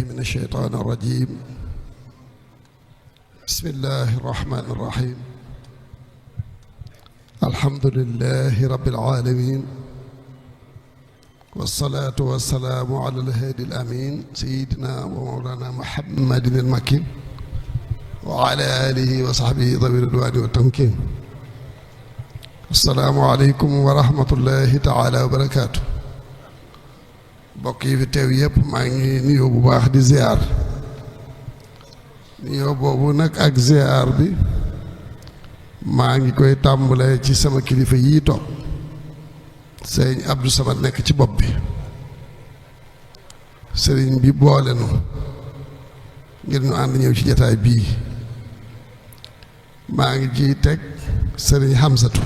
من الشيطان الرجيم بسم الله الرحمن الرحيم الحمد لله رب العالمين والصلاة والسلام على الهادي الأمين سيدنا ومولانا محمد المكين وعلى آله وصحبه ذوي الرضوان والتمكين السلام عليكم ورحمة الله تعالى وبركاته mbokk yi fi teew yëpp maa ngi nuyoo bu baax di ziar nuyoo boobu nag ak ziar bi maa ngi koy tàmbalee ci sama kilifa yii toog sëriñ Abdou Samad nekk ci bopp bi sëriñ bi boole nu ngir ñu ànd ñëw ci jataay bii maa ngi ciy teg sëriñ Hamsatu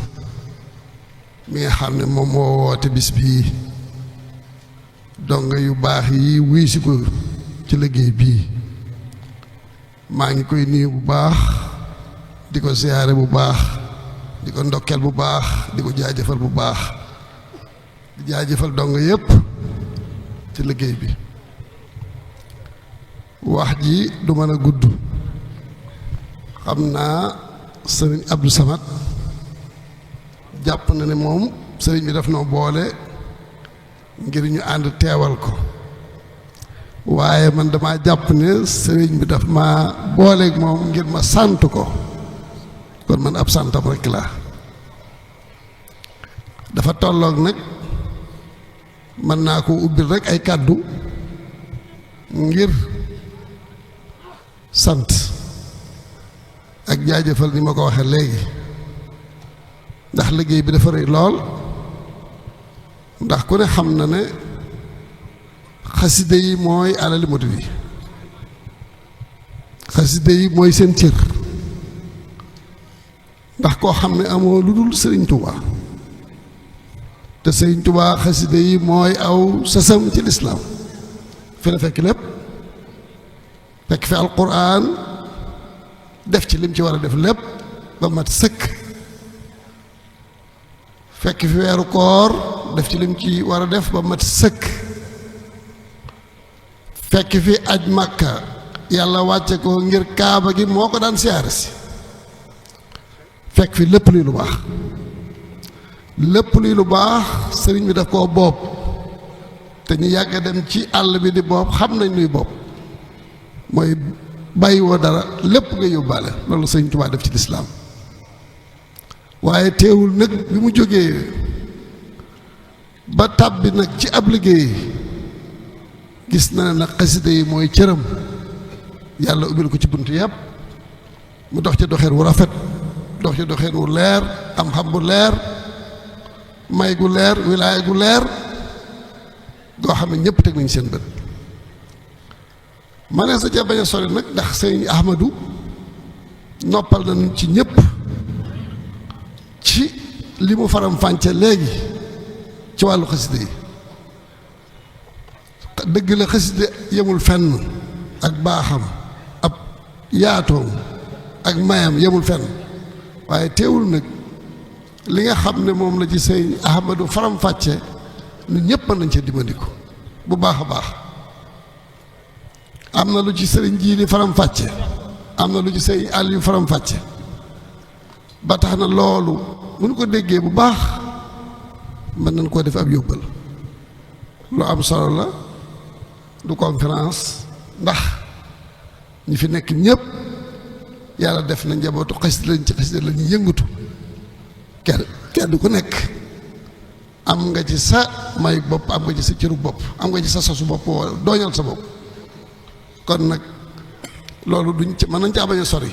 mi nga xam ne moom moo woote bis bii donga yu baax yi wuy si ko ci liggéey bii maa ngi koy nuyu bu baax di ko siyaare bu baax di ko ndokkeel bu baax di ko jaajëfal bu baax di jaajëfal donga yépp ci liggéey bi wax ji du mën a gudd xam naa sëriñ Abdou Samad jàpp na ne moom sëriñ bi daf noo boole ngir ñu ànd teewal ko waaye man dama jàpp ne sëriñ bi daf ma booleeg moom ngir ma sant ko kon man ab santam rekk laa dafa tolloog nag mën naa ko ubbil rekk ay kàddu ngir sant ak jaajëfal ni ma ko waxee léegi ndax liggéey bi dafa rëy lool ndax ku ne xam na ne xaside yi mooy alali murid yi xaside yi mooy seen cër ndax koo xam ne amoo lu dul sëriñ Touba te sëriñ Touba xaside yi mooy aw sasam ci lislaam fi la fekk lépp fekk fi alquran def ci lim ci war a def lépp ba mat sëkk fekk fi weeru koor def ci lim ci war a def ba mat sëkk fekk fi aj Makka yàlla wàcce ko ngir kaaba gi moo ko daan siyaare si fekk fi lépp luy lu baax lépp luy lu baax sëriñ bi daf koo boob te ñu yàgg dem ci àll bi di boob xam nañ luy boob mooy bàyyiwoo dara lépp nga yóbbaale loolu sëriñ Tuubaa def ci lislaam waaye teewul nag bi mu jógee ba tàbbi nag ci ab liggéey gis na ne nag xasida yi mooy cëram yàlla ubbil ko ci bunt yëpp mu dox ci doxeen wu rafet dox ci doxeen wu leer am xam bu leer may gu leer wilaaya gu leer goo xam ne ñëpp teg nañ seen bët ma ne sa ca bañ a sori nag ndax sëñ Ahmadou noppal nañu ci ñëpp ci li mu faram fànce léegi ci wàllu xasida yi dëgg la xasida yemul fenn ak baaxam ab yaatoom ak mayam yemul fenn waaye teewul nag li nga xam ne moom la ci sëñ Ahmadou faram fàcce ñun ñëpp mën nañ ca dimbandiku bu baax a baax am na lu ci sëriñ Jiili faram fàcce am na lu ci sëriñ Aliou faram fàcce ba tax na loolu bu ñu ko déggee bu baax mën nañ koo def ab yóbbal lu am solo la du conférence ndax ñi fi nekk ñëpp yàlla def na njabootu xasida lañ ci xasida la ñuy yëngatu kenn ku nekk am nga ci sa may bopp am nga ci sa cëru bopp am nga ci sa sosu bopp wala dooñal sa bopp kon nag loolu duñ ci mën nañ caa bañ a sori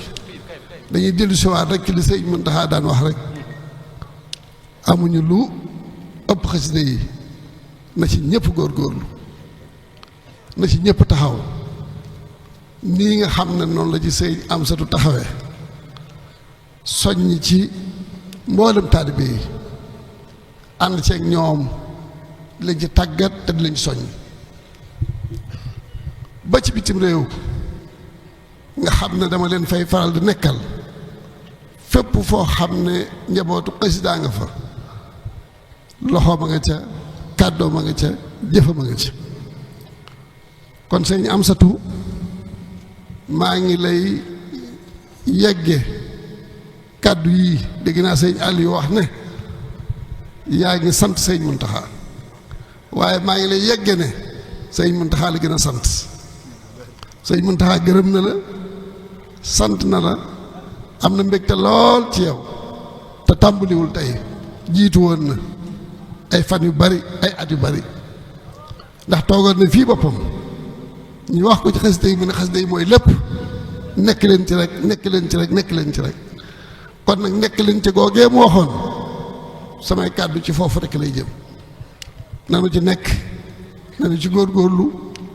dañuy dellu siwaat rek ci li sëñ Muntaxa daan wax rek amuñu lu ëpp xasida yi na ci ñëpp góorgóorlu na ci ñëpp taxaw nii nga xam ne noonu la ci sëñ Amsatu taxawee soññ ci mboolem taalibe yi ànd ceeg ñoom di leen ci tàggat te di leen ci soññ ba ci bitim réew nga xam ne dama leen fay faral di nekkal fépp foo xam ne njabootu xasida nga fa loxo ma nga ca kàddoo ma nga ca jëfa ma nga ca kon sëñ Amsatu maa ngi lay yegge kàddu yii dégg naa sëñ Aliou wax ne yaa ngi sant sëñ Muntaxa waaye maa ngi lay yegge ne sëñ Muntaxa la gën a sant sëñ Muntaxa gërëm na la sant na la am na mbégte lool ci yow te tàmbaliwul tey jiitu woon na ay fan yu bari ay at yu bari ndax toogoon na fii boppam ñu wax ko ci xasida yi mu ne xasida yi mooy lépp nekk leen ci rek nekk leen ci rek nekk leen ci rek kon nag nekk leen ci googee mu waxoon samay kàddu ci foofu rek lay jëm nanu ci nekk nanu ci góorgóorlu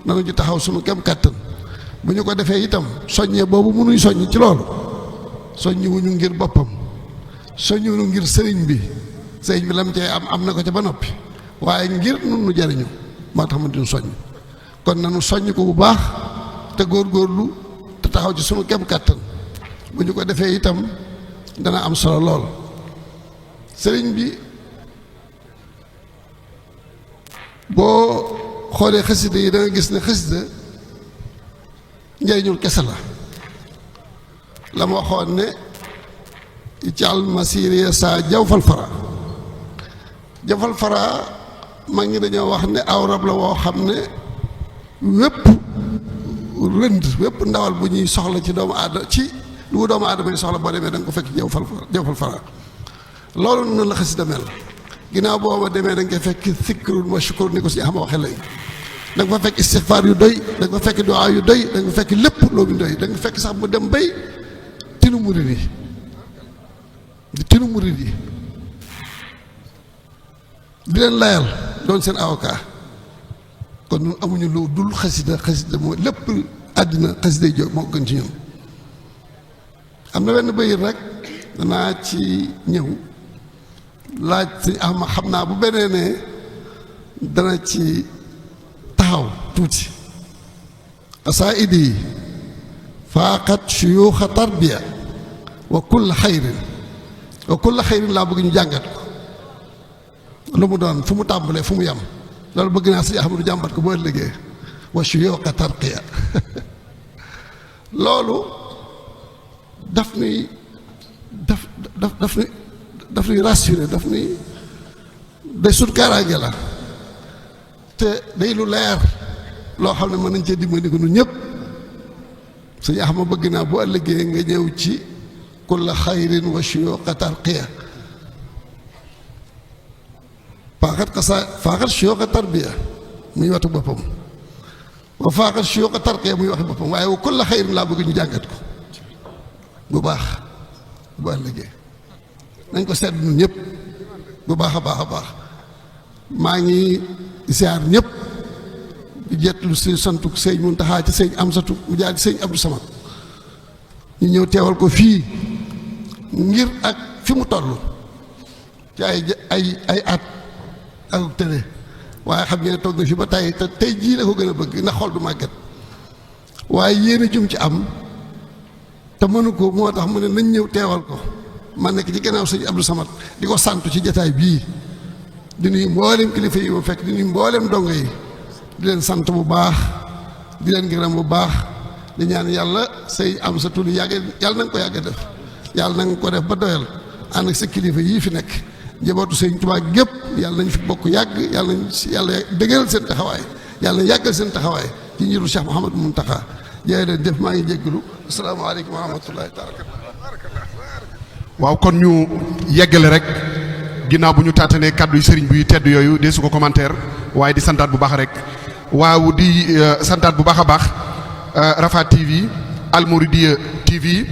nanu ci taxaw sunu kem kàttan bu ñu ko defee itam soññee boobu mënuy soññ ci loolu soññi wuñu ngir boppam soññi wuñu ngir sëriñ bi sëriñ bi lam cee am na ko ca ba noppi waaye ngir nun nu jariñu moo tax ma duñ soññ kon nanu soññ ko bu baax te góorgóorlu te taxaw ci sunu kem kàttan bu ñu ko defee itam dana am solo lool sëriñ bi boo xoolee xasida yi da nga gis ne xasida njëriñul kese la ma waxoon ne ical masiriya sa jawfal fara mag ñi dañoo wax ne aw rab la woo xam ne wépp wépp ndawal bu ñuy soxla ci doomu aadama ci lu doomu aadama yi soxla boo demee da nga ko fekk jawfal fara loolu noonu la xasida mel ginnaaw booba demee da nga koy fekk sikrun wa shukur ni ko si xam waxe léegi da nga fa fekk istixfaar yu doy da nga fa fekk duwaa yu doy da nga fa fekk lépp loo bi doy da nga fekk sax mu dem bay tinu murid yi di leen layal doon seen avocat kon ñun amuñu lu dul xasida moo lépp àddina xasida yi jóg moo gën ci ñun am na benn bayit rek danaa ci ñëw laaj si ama xam naa bu benee ne dana ci taxaw tuuti asaidi faaqat shuyuuxa tarbiya wa kulla xayrin laa bëgg ñu jàngat ko lu mu doon fu mu tàmbalee fu mu yem loolu bëgg naa si Ahmadu jàmbat ko boo ëllëgee wa shuyuuxa tarqiya loolu daf nuy rassuré daf nuy day sut kaaraange la te day lu leer loo xam ne mën nañ cee dimbali ko ñun ñëpp sëñ Ahmad bëgg naa bu ëllëgee nga ñëw ci kulla xayrin wa shuyuuqa tarqiya faaxat shuyuuqa tarbiya muy watu boppam wa faaxat shuyuuqa tarqiya muy waxi boppam waaye wa kulla xayrin laa bëgg ñu jàngat ko bu baax bu ëllëgee nañ ko seetlu ñun ñëpp bu baax a baax maa ngi ziar ñëpp di jetlu si santu sëñ Muntaxa ci sëñ Amsatu mu jaar ci sëñ Abdou Samad ñu ñëw teewal ko fii ngir ak fi mu toll ci ay at ak tële waaye xam ngeen ne toog na fi ba tey te tey jii la ko gën a bëgg ndax xol du màggat waaye yéen jum ci am te mënu ko moo tax mu ne nañ ñëw teewal ko man nekk ci gannaaw sëñ Abdou Samad di ko santu ci jataay bii di nuyu mboolem kilifa yi ma fekk di nuyu mboolem dongo yi di leen sant bu baax di leen gërëm bu baax di ñaan yàlla say am sa tudd yàgg yàlla na nga ko yàgg def yàlla na nga ko def ba doyal ànd ak sa kilifa yii fi nekk njabootu sëñ Tuubaa gépp yàlla nañ fi bokk yàgg yàlla nañ yàlla dëgëral seen taxawaay yàlla yàggal seen taxawaay ci njiitu Cheikh Mouhamadou Mountakha jërë leen def maa ngi jéggalu asalaamaaleykum wa rahmatullahi taala. waaw kon ñu yeggale rek ginnaaw bu ñu taatanee kàddu yu sëriñ bi tedd yooyu dee su ko commentaire waaye di santaat bu baax rek waaw di santaat bu baax a baax Rafah TV Al Mouridiyyah TV